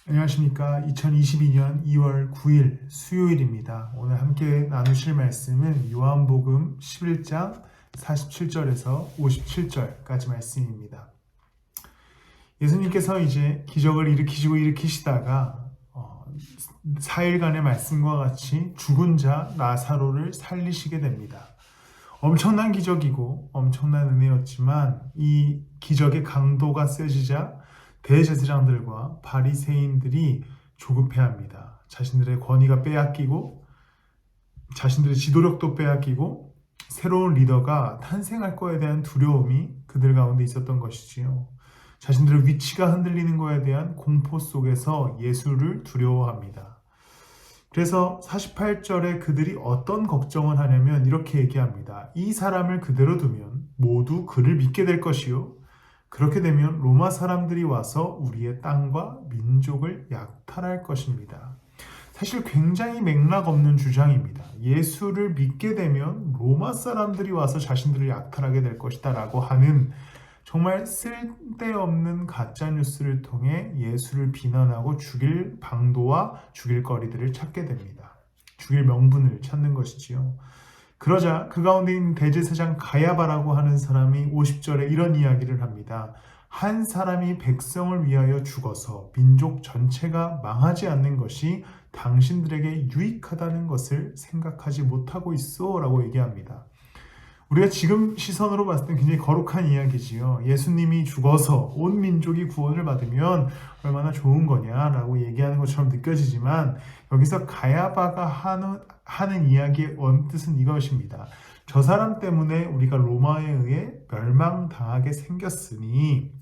안녕하십니까. 2022년 2월 9일 수요일입니다. 오늘 함께 나누실 말씀은 요한복음 11장 47절에서 57절까지 말씀입니다. 예수님께서 이제 기적을 일으키시다가 4일간의 말씀과 같이 죽은 자 나사로를 살리시게 됩니다. 엄청난 기적이고 엄청난 은혜였지만 이 기적의 강도가 세지자 대제사장들과 바리새인들이 조급해합니다. 자신들의 권위가 빼앗기고 자신들의 지도력도 빼앗기고 새로운 리더가 탄생할 거에 대한 두려움이 그들 가운데 있었던 것이지요. 자신들의 위치가 흔들리는 거에 대한 공포 속에서 예수를 두려워합니다. 그래서 48절에 그들이 어떤 걱정을 하냐면 이렇게 얘기합니다. 이 사람을 그대로 두면 모두 그를 믿게 될 것이요. 그렇게 되면 로마 사람들이 와서 우리의 땅과 민족을 약탈할 것입니다. 사실 굉장히 맥락 없는 주장입니다. 예수를 믿게 되면 로마 사람들이 와서 자신들을 약탈하게 될 것이다 라고 하는 정말 쓸데없는 가짜뉴스를 통해 예수를 비난하고 죽일 방도와 죽일 거리들을 찾게 됩니다. 죽일 명분을 찾는 것이지요. 그러자 그 가운데 있는 대제사장 가야바라고 하는 사람이 50절에 이런 이야기를 합니다. 한 사람이 백성을 위하여 죽어서 민족 전체가 망하지 않는 것이 당신들에게 유익하다는 것을 생각하지 못하고 있어 라고 얘기합니다. 우리가 지금 시선으로 봤을 때 굉장히 거룩한 이야기지요. 예수님이 죽어서 온 민족이 구원을 받으면 얼마나 좋은 거냐라고 얘기하는 것처럼 느껴지지만 여기서 가야바가 하는 이야기의 원뜻은 이것입니다. 저 사람 때문에 우리가 로마에 의해 멸망당하게 생겼으니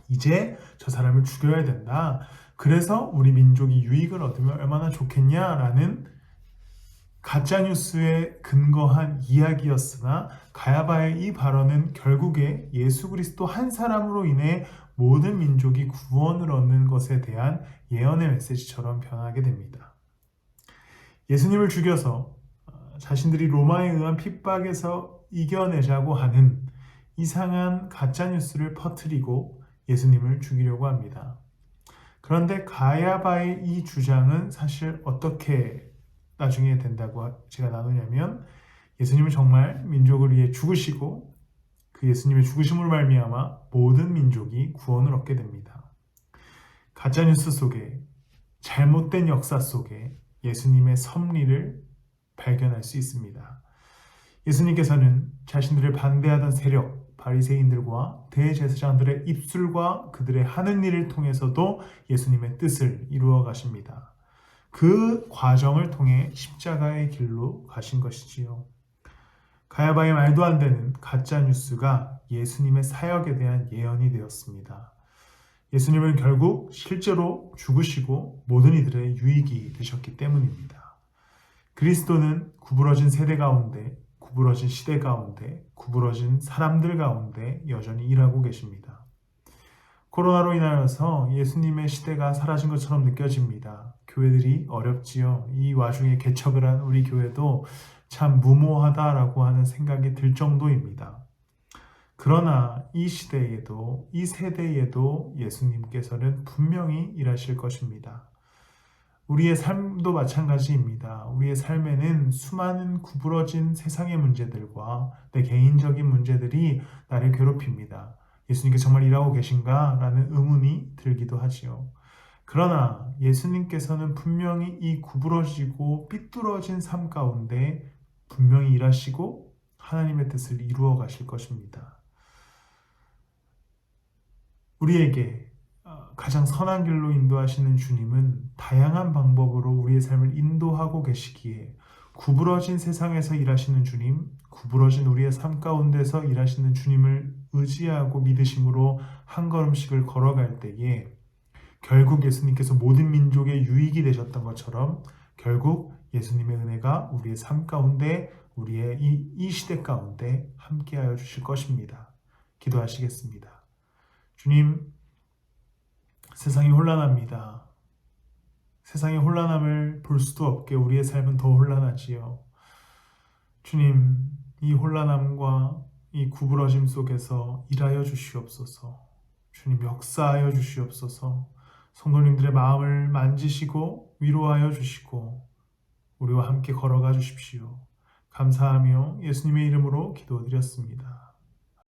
이제 저 사람을 죽여야 된다. 그래서 우리 민족이 유익을 얻으면 얼마나 좋겠냐라는 가짜뉴스에 근거한 이야기였으나 가야바의 이 발언은 결국에 예수 그리스도 한 사람으로 인해 모든 민족이 구원을 얻는 것에 대한 예언의 메시지처럼 변하게 됩니다. 예수님을 죽여서 자신들이 로마에 의한 핍박에서 이겨내자고 하는 이상한 가짜뉴스를 퍼뜨리고 예수님을 죽이려고 합니다. 그런데 가야바의 이 주장은 사실 어떻게 나중에 된다고 제가 나누냐면 예수님은 정말 민족을 위해 죽으시고 그 예수님의 죽으심으로 말미암아 모든 민족이 구원을 얻게 됩니다. 가짜뉴스 속에 잘못된 역사 속에 예수님의 섭리를 발견할 수 있습니다. 예수님께서는 자신들을 반대하던 세력, 바리새인들과 대제사장들의 입술과 그들의 하는 일을 통해서도 예수님의 뜻을 이루어 가십니다. 그 과정을 통해 십자가의 길로 가신 것이지요. 가야바의 말도 안 되는 가짜 뉴스가 예수님의 사역에 대한 예언이 되었습니다. 예수님은 결국 실제로 죽으시고 모든 이들의 유익이 되셨기 때문입니다. 그리스도는 구부러진 세대 가운데, 구부러진 시대 가운데, 구부러진 사람들 가운데 여전히 일하고 계십니다. 코로나로 인하여서 예수님의 시대가 사라진 것처럼 느껴집니다. 교회들이 어렵지요. 이 와중에 개척을 한 우리 교회도 참 무모하다라고 하는 생각이 들 정도입니다. 그러나 이 시대에도, 이 세대에도 예수님께서는 분명히 일하실 것입니다. 우리의 삶도 마찬가지입니다. 우리의 삶에는 수많은 구부러진 세상의 문제들과 내 개인적인 문제들이 나를 괴롭힙니다. 예수님께서 정말 일하고 계신가? 라는 의문이 들기도 하지요. 그러나 예수님께서는 분명히 이 구부러지고 삐뚤어진 삶 가운데 분명히 일하시고 하나님의 뜻을 이루어 가실 것입니다. 우리에게 가장 선한 길로 인도하시는 주님은 다양한 방법으로 우리의 삶을 인도하고 계시기에 구부러진 세상에서 일하시는 주님, 구부러진 우리의 삶 가운데서 일하시는 주님을 의지하고 믿으심으로 한 걸음씩을 걸어갈 때에 결국 예수님께서 모든 민족의 유익이 되셨던 것처럼 결국 예수님의 은혜가 우리의 삶 가운데 우리의 이 시대 가운데 함께하여 주실 것입니다. 기도하시겠습니다. 주님, 세상이 혼란합니다. 세상의 혼란함을 볼 수도 없게 우리의 삶은 더 혼란하지요. 주님, 이 혼란함과 이 구부러짐 속에서 일하여 주시옵소서. 주님, 역사하여 주시옵소서. 성도님들의 마음을 만지시고 위로하여 주시고 우리와 함께 걸어가 주십시오. 감사하며 예수님의 이름으로 기도드렸습니다.